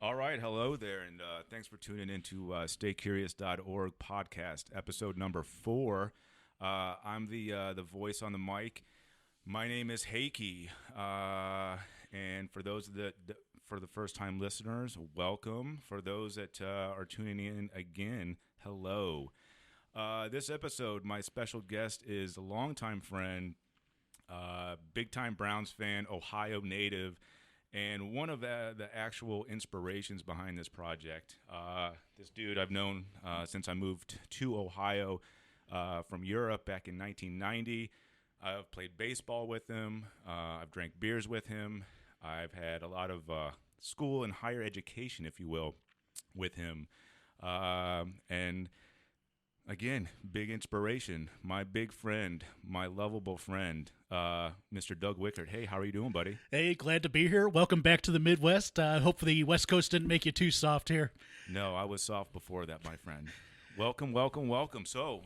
All right, hello there, and thanks for tuning into StayCurious.org podcast, episode number 4. I'm the voice on the mic. My name is Heikki, and for those for the first time listeners, welcome. For those that are tuning in again, hello. This episode, my special guest is a longtime friend, big time Browns fan, Ohio native. And one of the actual inspirations behind this project, this dude I've known since I moved to Ohio from Europe back in 1990. I've played baseball with him. I've drank beers with him. I've had a lot of school and higher education, if you will, with him. And again, big inspiration. My big friend, my lovable friend, Mr. Doug Wickert. Hey, how are you doing, buddy? Hey, glad to be here. Welcome back to the Midwest. Hope the West Coast didn't make you too soft here. No, I was soft before that, my friend. Welcome, welcome, welcome. So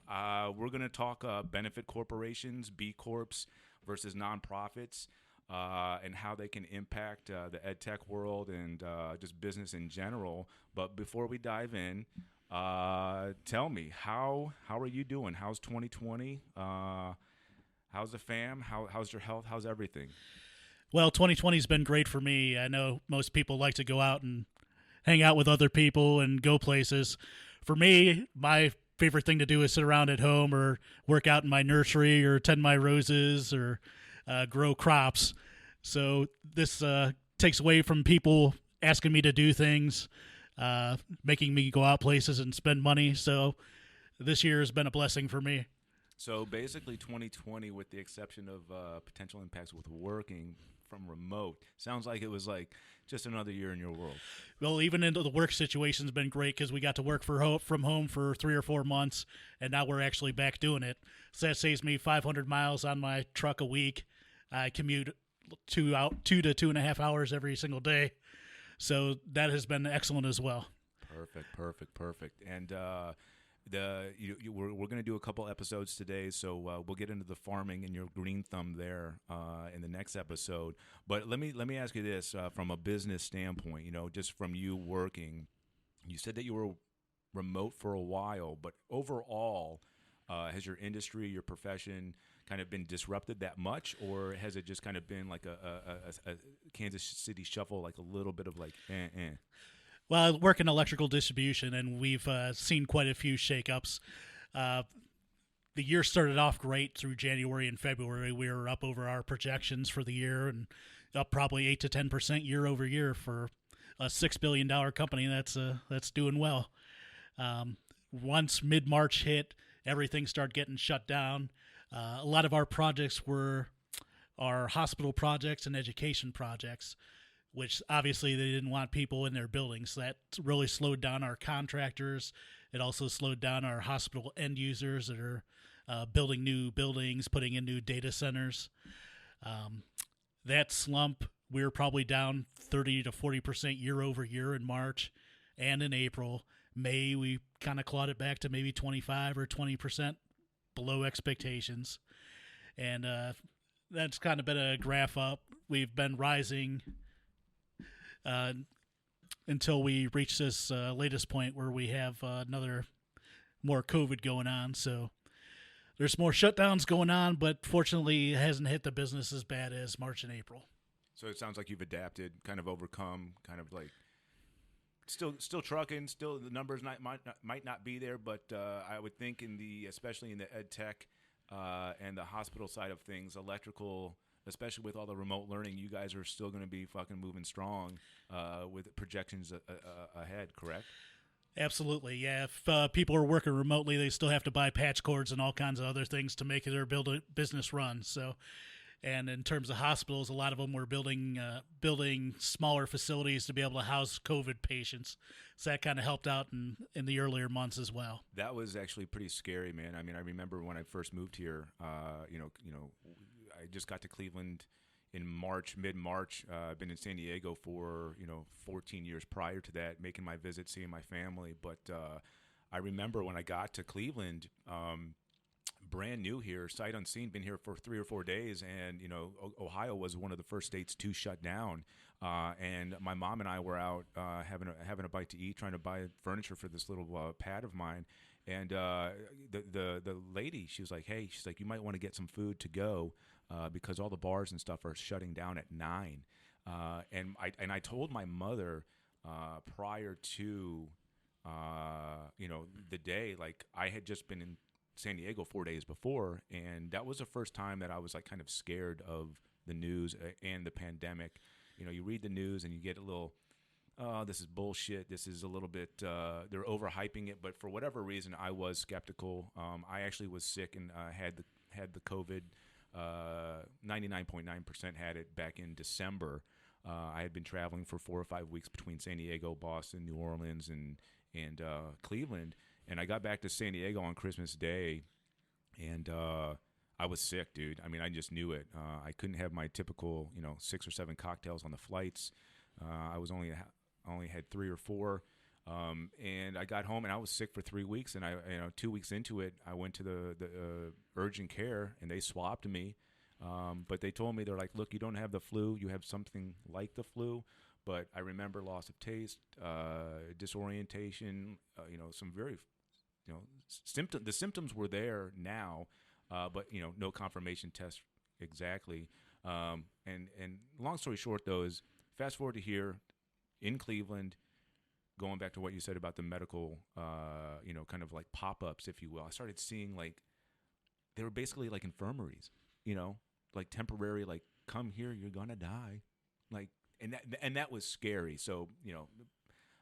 we're going to talk benefit corporations, B Corps versus nonprofits, and how they can impact the ed tech world and just business in general. But before we dive in, tell me, how are you doing? How's 2020? How's the fam? How's your health? How's everything? Well, 2020 has been great for me. I know most people like to go out and hang out with other people and go places. For me, my favorite thing to do is sit around at home or work out in my nursery or tend my roses or grow crops. So this takes away from people asking me to do things, making me go out places and spend money. So this year has been a blessing for me. So basically 2020, with the exception of potential impacts with working from remote, sounds like it was like just another year in your world. Well, even into the work situation's been great because we got to work from home for 3 or 4 months, and now we're actually back doing it. So that saves me 500 miles on my truck a week. I commute 2 to 2.5 hours every single day. So that has been excellent as well. Perfect. And we're going to do a couple episodes today, so we'll get into the farming and your green thumb there in the next episode. But let me ask you this from a business standpoint. Just from you working, you said that you were remote for a while, but overall, has your industry, your profession, kind of been disrupted that much, or has it just kind of been like a Kansas City shuffle, like a little bit of like Well, I work in electrical distribution, and we've seen quite a few shakeups. The year started off great through January and February. We were up over our projections for the year and up probably 8 to 10% year over year for a $6 billion company. That's doing well. Once mid-March hit, everything started getting shut down. A lot of our projects were our hospital projects and education projects, which obviously they didn't want people in their buildings. So that really slowed down our contractors. It also slowed down our hospital end users that are building new buildings, putting in new data centers. That slump, we were probably down 30 to 40% year over year in March and in April. May, we kind of clawed it back to maybe 25 or 20% below expectations. And that's kind of been a graph up. We've been rising until we reach this latest point where we have another more COVID going on. So there's more shutdowns going on, but fortunately it hasn't hit the business as bad as March and April. So it sounds like you've adapted, kind of overcome, kind of like still trucking, still the numbers might not be there, but I would think especially in the ed tech and the hospital side of things, electrical, especially with all the remote learning, you guys are still going to be fucking moving strong with projections ahead, correct? Absolutely, yeah. If people are working remotely, they still have to buy patch cords and all kinds of other things to make their business run. So, and in terms of hospitals, a lot of them were building smaller facilities to be able to house COVID patients. So that kind of helped out in the earlier months as well. That was actually pretty scary, man. I mean, I remember when I first moved here. I just got to Cleveland in mid-March. I've been in San Diego for 14 years prior to that, making my visits, seeing my family. But I remember when I got to Cleveland, brand new here, sight unseen, been here for 3 or 4 days, and Ohio was one of the first states to shut down. And my mom and I were out having a bite to eat, trying to buy furniture for this little pad of mine. And the lady, she was like, "Hey," she's like, "you might want to get some food to go because all the bars and stuff are shutting down at 9." And I told my mother prior to the day, like I had just been in San Diego 4 days before, and that was the first time that I was like kind of scared of the news and the pandemic. You read the news and you get a little, oh, this is bullshit. This is a little bit, they're overhyping it. But for whatever reason, I was skeptical. I actually was sick and had the COVID. 99.9% had it back in December. I had been traveling for 4 or 5 weeks between San Diego, Boston, New Orleans, and Cleveland. And I got back to San Diego on Christmas Day, and I was sick, dude. I mean, I just knew it. I couldn't have my typical, 6 or 7 cocktails on the flights. I only had 3 or 4, and I got home and I was sick for 3 weeks. And 2 weeks into it, I went to the urgent care and they swabbed me. But they told me, they're like, "Look, you don't have the flu. You have something like the flu." But I remember loss of taste, disorientation, some very, symptom. The symptoms were there now, but no confirmation test exactly. And long story short, though, is fast forward to here in Cleveland, going back to what you said about the medical, kind of like pop-ups, if you will. I started seeing like they were basically like infirmaries, like temporary, like, come here, you're gonna die, like. And that was scary. So,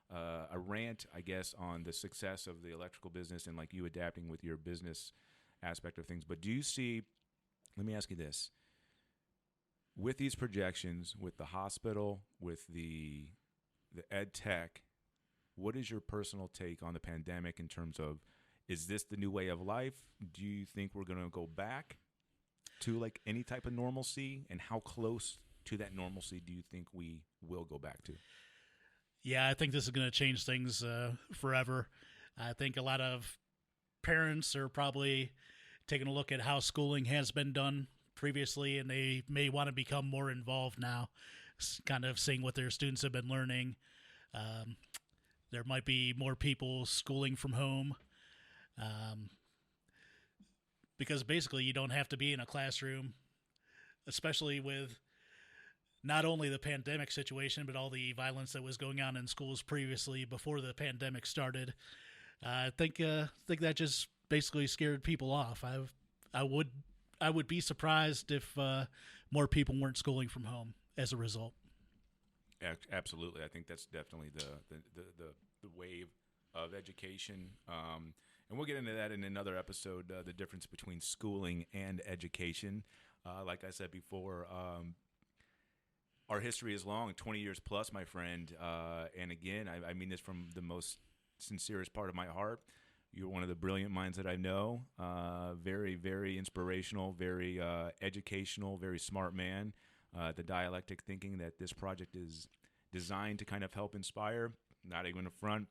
a rant, I guess, on the success of the electrical business and like you adapting with your business aspect of things. But do you see, let me ask you this, with these projections, with the hospital, with the ed tech, what is your personal take on the pandemic in terms of, is this the new way of life? Do you think we're going to go back to like any type of normalcy, and how close to that normalcy do you think we will go back to? Yeah, I think this is going to change things forever. I think a lot of parents are probably taking a look at how schooling has been done previously, and they may want to become more involved now, kind of seeing what their students have been learning. There might be more people schooling from home, because basically you don't have to be in a classroom, especially with not only the pandemic situation, but all the violence that was going on in schools previously before the pandemic started. I think that just basically scared people off. I would be surprised if more people weren't schooling from home as a result. Absolutely, I think that's definitely the wave of education, and we'll get into that in another episode. The difference between schooling and education. Like I said before. Our history is long, 20 years plus, my friend. And again, I mean this from the most sincerest part of my heart. You're one of the brilliant minds that I know. Very, very inspirational, very educational, very smart man. The dialectic thinking that this project is designed to kind of help inspire, not even a front.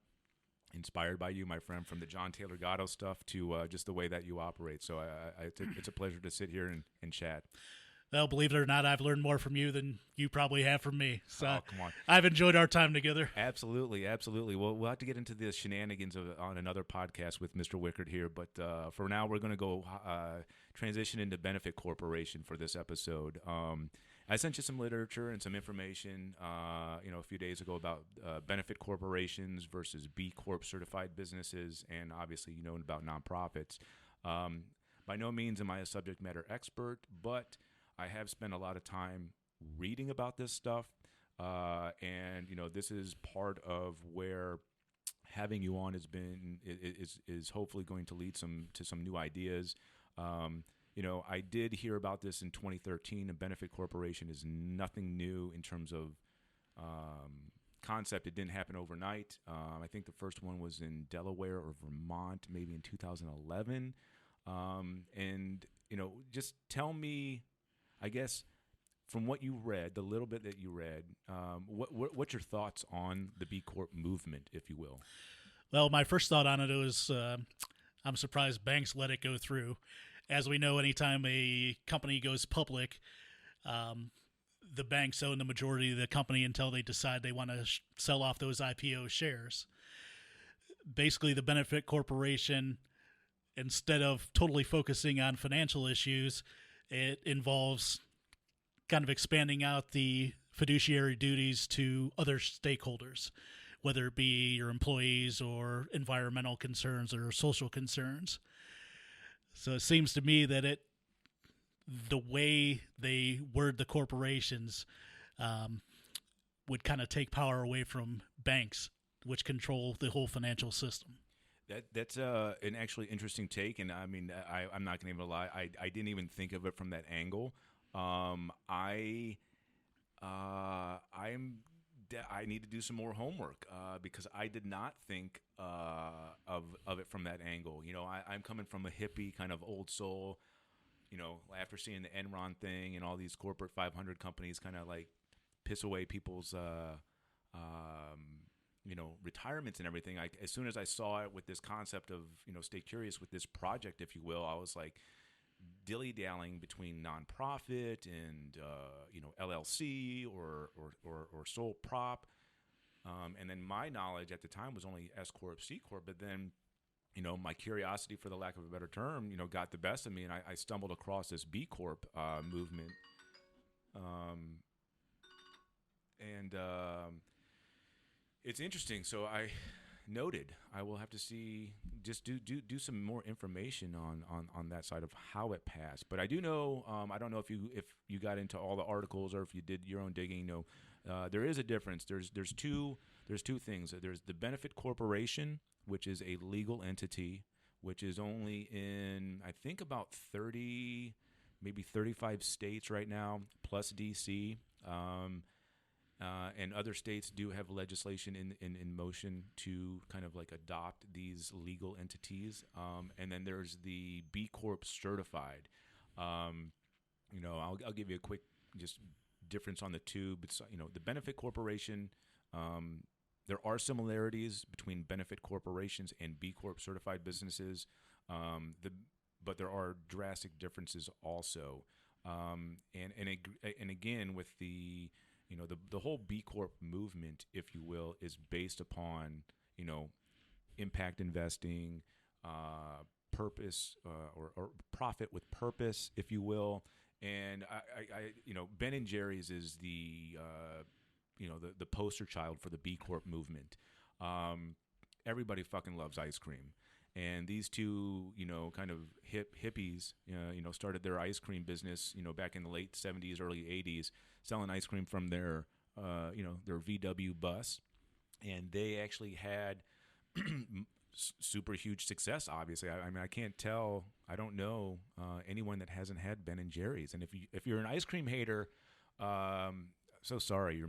Inspired by you, my friend, from the John Taylor Gatto stuff to just the way that you operate. So it's a pleasure to sit here and chat. Well, believe it or not, I've learned more from you than you probably have from me. So come on. I've enjoyed our time together. Absolutely, absolutely. Well, we'll have to get into the shenanigans on another podcast with Mr. Wickert here. But for now, we're going to go transition into Benefit Corporation for this episode. I sent you some literature and some information, a few days ago about benefit corporations versus B Corp certified businesses, and obviously, about nonprofits. By no means am I a subject matter expert, but I have spent a lot of time reading about this stuff, and this is part of where having you on is hopefully going to lead to some new ideas. I did hear about this in 2013. A benefit corporation is nothing new in terms of concept. It didn't happen overnight. I think the first one was in Delaware or Vermont, maybe in 2011. And just tell me, I guess, from what you read, the little bit that you read, what's your thoughts on the B Corp movement, if you will? Well, my first thought on it was I'm surprised banks let it go through. As we know, anytime a company goes public, the banks own the majority of the company until they decide they want to sell off those IPO shares. Basically, the benefit corporation, instead of totally focusing on financial issues, it involves kind of expanding out the fiduciary duties to other stakeholders, whether it be your employees or environmental concerns or social concerns. So it seems to me that the way they word the corporations would kind of take power away from banks, which control the whole financial system. That's an actually interesting take, and I mean, I'm not going to even lie. I didn't even think of it from that angle. I need to do some more homework because I did not think of it from that angle. You know, I'm coming from a hippie kind of old soul. You know, after seeing the Enron thing and all these corporate 500 companies kind of like piss away people's, retirements and everything. As soon as I saw it with this concept of, stay curious with this project, if you will, I was like dilly-dallying between nonprofit and, LLC or sole prop. And then my knowledge at the time was only S Corp, C Corp, but then my curiosity, for the lack of a better term, got the best of me, and I stumbled across this B Corp movement. It's interesting. So I noted I will have to just do some more information on that side of how it passed. But I do know, I don't know if you got into all the articles or if you did your own digging. There is a difference. There's two things. There's the benefit corporation, which is a legal entity, which is only in, I think, about 30, maybe 35 states right now, plus D.C. And other states do have legislation in motion to kind of like adopt these legal entities. And then there's the B Corp certified. I'll give you a quick just difference on the two. But the benefit corporation, there are similarities between benefit corporations and B Corp certified businesses, but there are drastic differences also. And again, with the whole B Corp movement, if you will, is based upon impact investing, purpose or profit with purpose, if you will. And I Ben and Jerry's is the poster child for the B Corp movement. Everybody fucking loves ice cream. And these two, kind of hippies, started their ice cream business, back in the late 70s, early 80s, selling ice cream from their VW bus. And they actually had super huge success, obviously. I mean, I don't know anyone that hasn't had Ben and Jerry's. And if you're an ice cream hater, so sorry, you're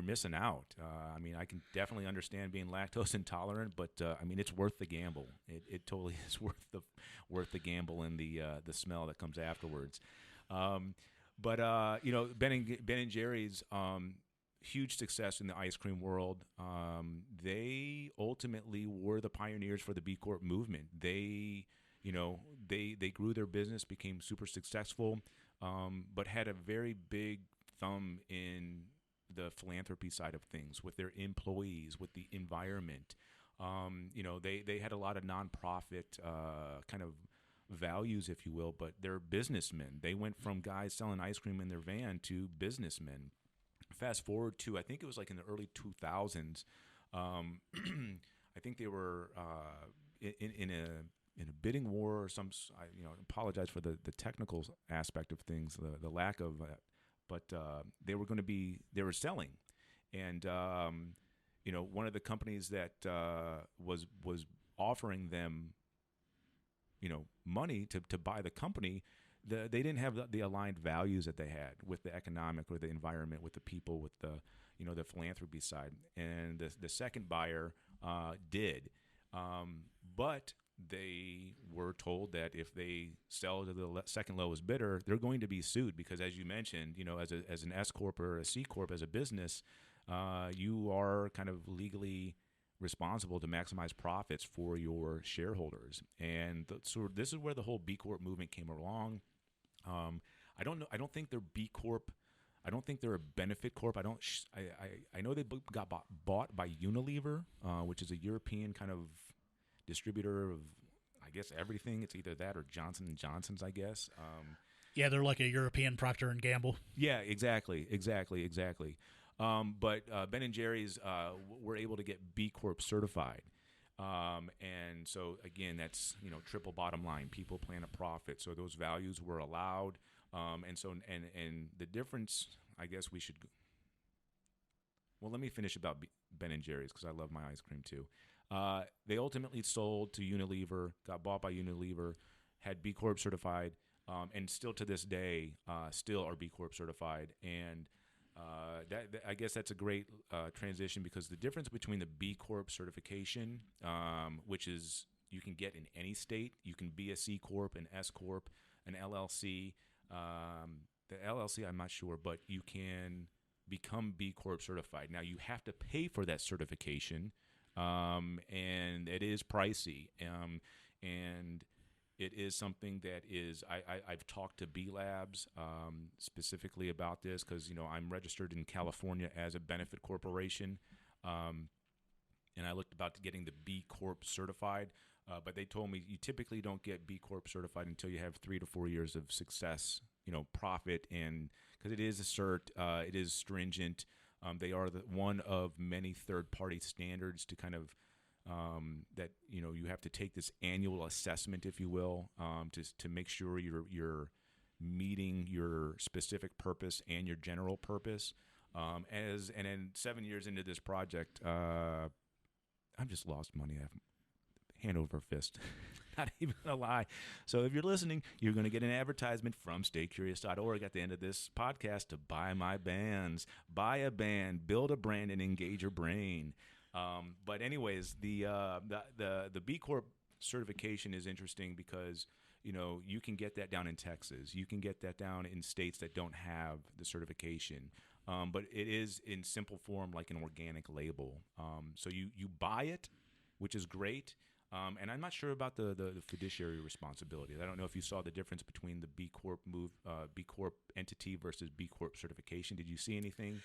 missing out. I mean, I can definitely understand being lactose intolerant, but I mean, it's worth the gamble. It totally is worth the gamble and the smell that comes afterwards. But Ben and Jerry's, huge success in the ice cream world. They ultimately were the pioneers for the B Corp movement. They grew their business, became super successful, but had a very big thumb in the philanthropy side of things with their employees, with the environment. They had a lot of nonprofit kind of values, if you will, but they're businessmen. They went from guys selling ice cream in their van to businessmen. Fast forward to, I think it was like in the early 2000s. I think they were in a bidding war or some. I apologize for the technical aspect of things, the lack of that. But they were selling, and one of the companies that was offering them, money to buy the company, they didn't have the aligned values that they had with the economic or the environment, with the people, with the the philanthropy side. And the second buyer did, but they were told that if they sell to the second lowest bidder, they're going to be sued because, as you mentioned, as an S Corp or a C Corp, as a business, you are kind of legally responsible to maximize profits for your shareholders. And so this is where the whole B Corp movement came along. I don't know. I don't think they're B Corp I don't think they're a benefit corp. I know they got bought by Unilever, which is a European kind of distributor of, I guess, everything. It's either that or Johnson and Johnson's, I guess. Yeah, they're like a European Procter and Gamble. Yeah, exactly. But Ben and Jerry's were able to get B Corp certified. And so again, that's, triple bottom line. People plan a profit, so those values were allowed. And so and the difference, I guess we should. Well, let me finish about Ben and Jerry's because I love my ice cream too. They ultimately sold to Unilever, got bought by Unilever, had B Corp certified, and still to this day, still are B Corp certified. And I guess that's a great transition, because the difference between the B Corp certification, which is you can get in any state, you can be a C Corp, an S Corp, an LLC. The LLC, I'm not sure, but you can become B Corp certified. Now, you have to pay for that certification, and it is pricey. And it is something that is, I've talked to B Labs specifically about this, because, I'm registered in California as a benefit corporation, and I looked about getting the B Corp certified, but they told me you typically don't get B Corp certified until you have 3 to 4 years of success, profit, and because it is a cert, it is stringent. They are one of many third-party standards to kind of that you have to take this annual assessment, if you will, to make sure you're meeting your specific purpose and your general purpose. And then 7 years into this project, I've just lost money. I have hand over fist. Not even gonna lie. So if you're listening, you're going to get an advertisement from staycurious.org at the end of this podcast to buy my bands. Buy a band, build a brand, and engage your brain. But anyways, the B Corp certification is interesting because, you can get that down in Texas. You can get that down in states that don't have the certification. But it is in simple form like an organic label. So you buy it, which is great. And I'm not sure about the fiduciary responsibility. I don't know if you saw the difference between the B Corp entity versus B Corp certification. Did you see anything?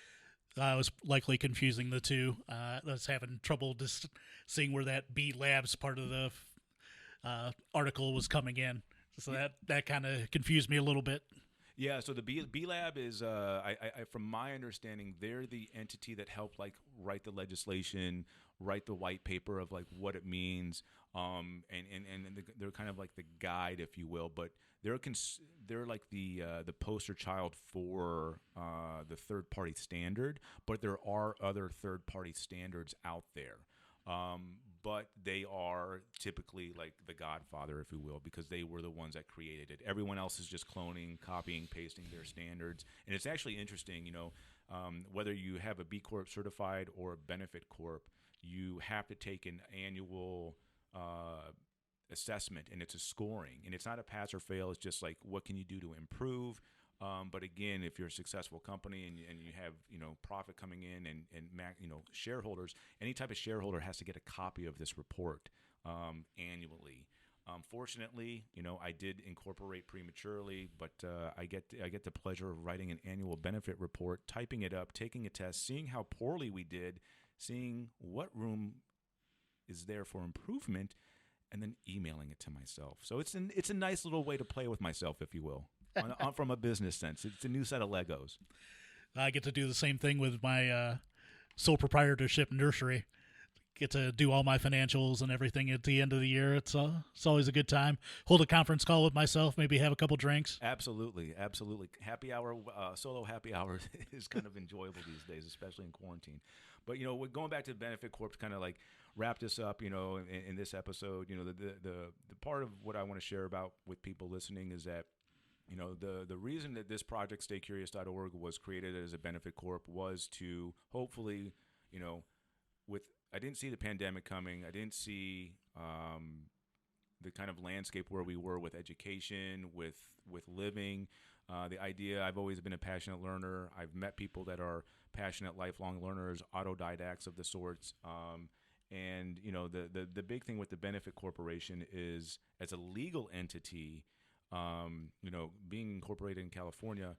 I was likely confusing the two. I was having trouble just seeing where that B Labs part of the article was coming in. So that kind of confused me a little bit. Yeah, so the B Lab is, from my understanding, they're the entity that helped write the legislation, write the white paper of what it means, and they're kind of like the guide, if you will. But they're like the poster child for the third party standard. But there are other third party standards out there. But they are typically like the godfather, if you will, because they were the ones that created it. Everyone else is just cloning, copying, pasting their standards. And it's actually interesting, whether you have a B Corp certified or a benefit corp, you have to take an annual assessment, and it's a scoring. And it's not a pass or fail. It's just like, what can you do to improve? But again, if you're a successful company and you have profit coming in and shareholders, any type of shareholder has to get a copy of this report annually. Fortunately, I did incorporate prematurely, but I get the pleasure of writing an annual benefit report, typing it up, taking a test, seeing how poorly we did, seeing what room is there for improvement, and then emailing it to myself. So it's a nice little way to play with myself, if you will. From a business sense, it's a new set of Legos. I get to do the same thing with my sole proprietorship nursery. Get to do all my financials and everything at the end of the year. It's always a good time. Hold a conference call with myself, maybe have a couple drinks. Absolutely. Happy hour, solo happy hour is kind of enjoyable these days, especially in quarantine. But we're going back to the benefit corp to kind of wrap this up. In this episode, the part of what I want to share about with people listening is that. The reason that this project, staycurious.org, was created as a benefit corp was to hopefully, I didn't see the pandemic coming. I didn't see the kind of landscape where we were with education, with living. The idea, I've always been a passionate learner. I've met people that are passionate lifelong learners, autodidacts of the sorts. And, the big thing with the benefit corporation is, as a legal entity, being incorporated in California,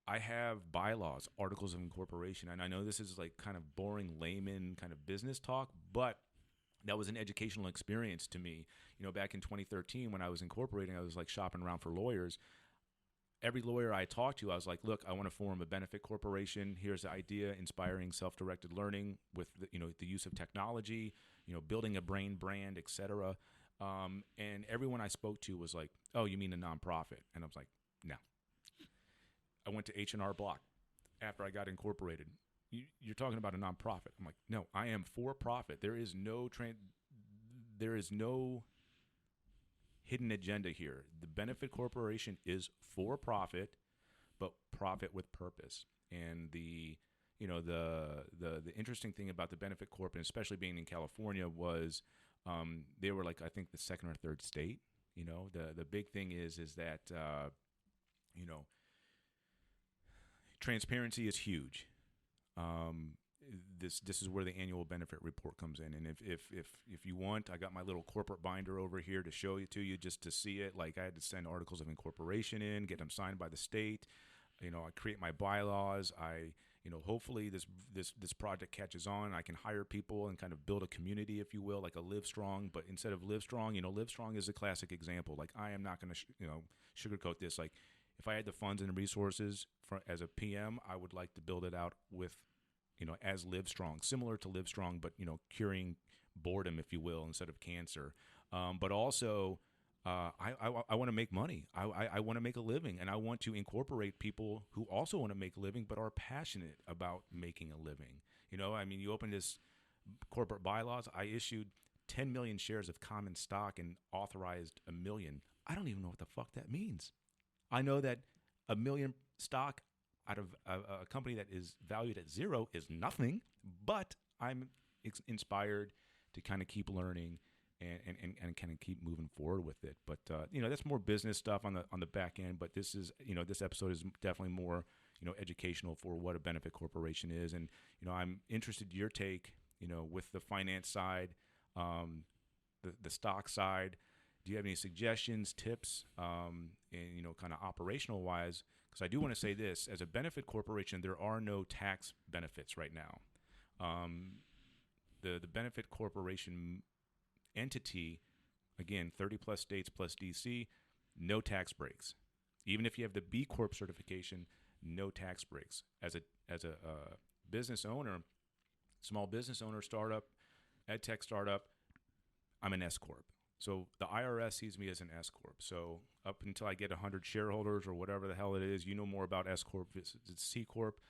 I have bylaws, articles of incorporation, and I know this is like kind of boring layman kind of business talk, but that was an educational experience to me. Back in 2013 when I was incorporating, I was like shopping around for lawyers. Every lawyer I talked to, I was like, look, I want to form a benefit corporation. Here's the idea: inspiring self-directed learning with the use of technology, building a brain brand, etc. And everyone I spoke to was like, oh, you mean a nonprofit? And I was like, no. I went to H&R Block after I got incorporated. You're talking about a nonprofit. I'm like, no, I am for profit. There is no hidden agenda here. The benefit corporation is for profit, but profit with purpose. And the interesting thing about the benefit corp, and especially being in California, was they were like, I think, the second or third state. The big thing is that transparency is huge. This is where the annual benefit report comes in, and if you want, I got my little corporate binder over here to show you just to see it. Like, I had to send articles of incorporation in, get them signed by the state. I create my bylaws. Hopefully this project catches on. I can hire people and kind of build a community, if you will, like a Live Strong. But instead of Live Strong, Live Strong is a classic example. Like, I am not going to sugarcoat this. Like, if I had the funds and the resources as a PM, I would like to build it out with, as Live Strong, similar to Live Strong, but, curing boredom, if you will, instead of cancer. But also, I want to make money. I want to make a living, and I want to incorporate people who also want to make a living but are passionate about making a living. You open this corporate bylaws. I issued 10 million shares of common stock and authorized 1 million. I don't even know what the fuck that means. I know that 1 million stock out of a company that is valued at 0 is nothing, but I'm inspired to kind of keep learning and kind of keep moving forward with it. But that's more business stuff on the back end. But this is this episode is definitely more educational for what a benefit corporation is, and I'm interested in your take with the finance side, the stock side. Do you have any suggestions, tips, and kind of operational wise? Because I do want to say this: as a benefit corporation, there are no tax benefits right now. The benefit corporation entity, again, 30 plus states plus DC, no tax breaks. Even if you have the B Corp certification, no tax breaks. As a business owner, small business owner, startup, ed tech startup, I'm an S Corp. So the IRS sees me as an S Corp. So up until I get 100 shareholders or whatever the hell it is, more about S Corp. It's C Corp.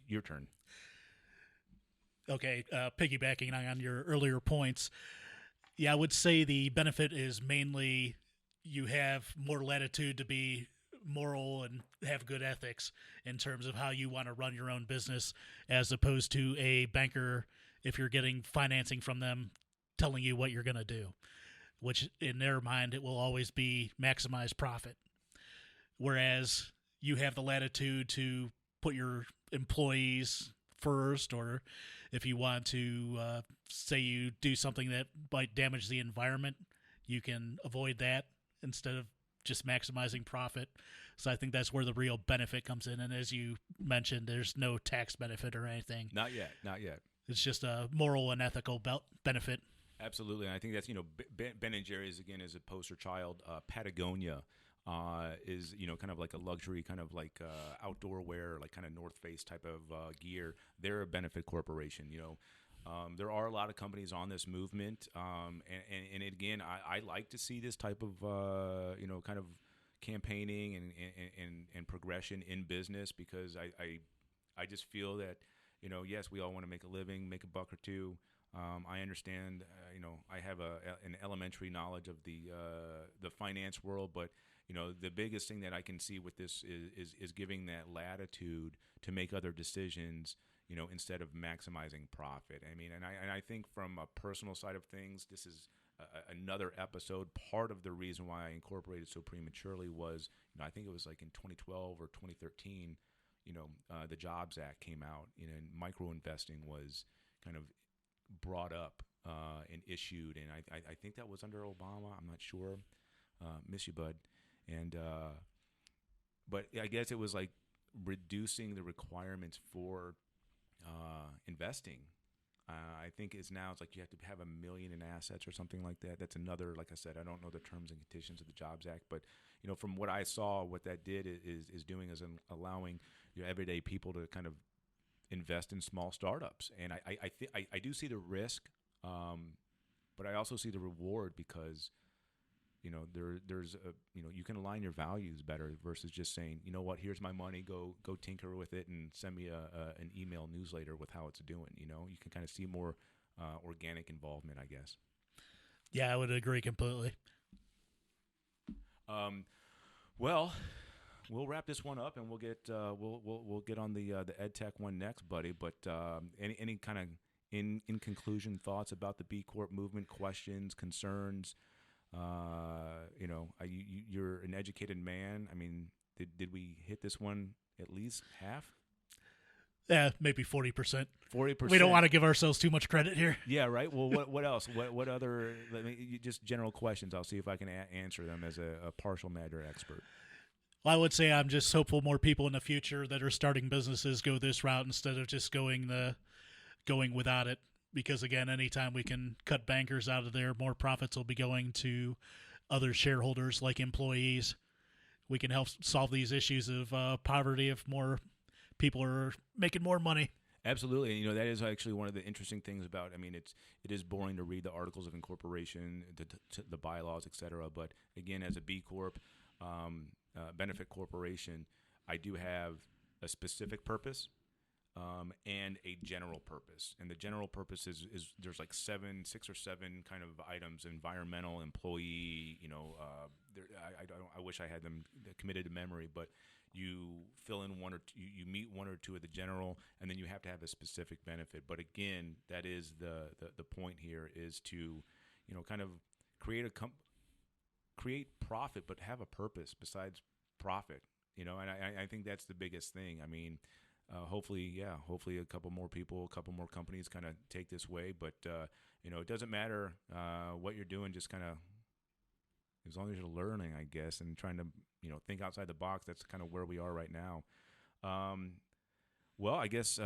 Your turn. Okay, piggybacking on your earlier points, I would say the benefit is mainly you have more latitude to be moral and have good ethics in terms of how you want to run your own business, as opposed to a banker, if you're getting financing from them, telling you what you're going to do, which in their mind, it will always be maximize profit. Whereas you have the latitude to put your employees first, or if you want to say you do something that might damage the environment, you can avoid that instead of just maximizing profit. So I think that's where the real benefit comes in. And as you mentioned, there's no tax benefit or anything. Not yet. It's just a moral and ethical benefit. Absolutely. And I think that's, Ben and Jerry's, again, is a poster child. Patagonia is, kind of like a luxury, kind of like outdoor wear, like kind of North Face type of gear. They're a benefit corporation. There are a lot of companies on this movement. And again, I like to see this type of, kind of campaigning and progression in business, because I just feel that, yes, we all want to make a living, make a buck or two. I understand, I have an elementary knowledge of the finance world, but the biggest thing that I can see with this is giving that latitude to make other decisions, instead of maximizing profit. And I think from a personal side of things, this is another episode. Part of the reason why I incorporated so prematurely was, I think it was like in 2012 or 2013, the Jobs Act came out, and micro investing was kind of brought up and issued, and I think that was under Obama. I'm not sure. Miss you, bud. And but I guess it was like reducing the requirements for investing. I think it's like you have to have $1 million in assets or something like that. That's another, like I said, I don't know the terms and conditions of the Jobs Act, but from what I saw, what that did is doing is allowing your everyday people to kind of invest in small startups. And I do see the risk, but I also see the reward because there's you can align your values better versus just saying, here's my money, go tinker with it and send me an email newsletter with how it's doing. You can kind of see more organic involvement, I guess. Yeah, I would agree completely. Well, we'll wrap this one up and we'll get we'll get on the ed tech one next, buddy. But any kind of in conclusion thoughts about the B Corp movement, questions, concerns? You're an educated man. I mean, did we hit this one at least half? Yeah, maybe 40%. 40%. We don't want to give ourselves too much credit here. Yeah, right. Well, what else? What other? Just general questions. I'll see if I can answer them as a partial matter expert. Well, I would say I'm just hopeful more people in the future that are starting businesses go this route instead of just going without it. Because, again, anytime we can cut bankers out of there, more profits will be going to other shareholders like employees. We can help solve these issues of poverty if more people are making more money. Absolutely. That is actually one of the interesting things about, it is boring to read the articles of incorporation, the bylaws, et cetera. But, again, as a B Corp, benefit corporation, I do have a specific purpose. And a general purpose. And the general purpose is there's like 6 or 7 kind of items: environmental, employee. I wish I had them committed to memory, but you fill in one or two, you meet one or two of the general, and then you have to have a specific benefit. But again, that is the point here is to kind of create profit, but have a purpose besides profit. And I think that's the biggest thing. Hopefully a couple more people, a couple more companies kind of take this way. But, it doesn't matter what you're doing, just kind of as long as you're learning, I guess, and trying to, think outside the box. That's kind of where we are right now. Well, I guess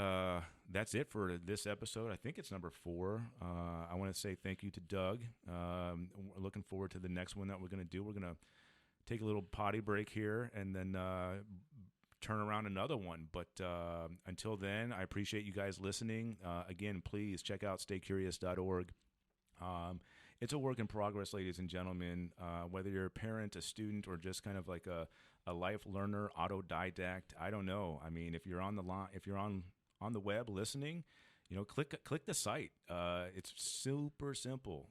that's it for this episode. I think it's number 4. I want to say thank you to Doug. We're looking forward to the next one that we're going to do. We're going to take a little potty break here and then turn around another one. But until then, I appreciate you guys listening. Again, please check out staycurious.org. It's a work in progress, ladies and gentlemen. Whether you're a parent, a student, or just kind of like a life learner, autodidact, I don't know. If you're on the line, if you're on the web listening, click the site. It's super simple.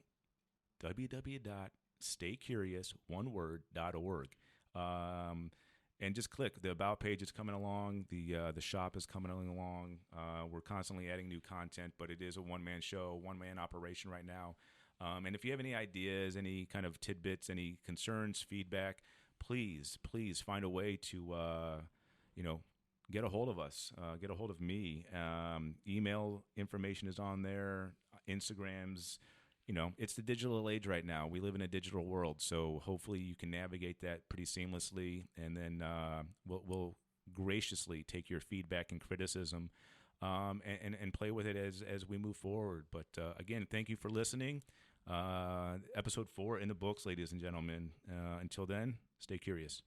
www.staycurious.org. And just click. The About page is coming along. The shop is coming along. We're constantly adding new content, but it is a one-man show, one-man operation right now. And if you have any ideas, any kind of tidbits, any concerns, feedback, please find a way to, get a hold of us. Get a hold of me. Email information is on there. Instagrams. It's the digital age right now. We live in a digital world, so hopefully you can navigate that pretty seamlessly, and then we'll graciously take your feedback and criticism and play with it as we move forward. But again, thank you for listening. Episode 4 in the books, ladies and gentlemen. Until then, stay curious.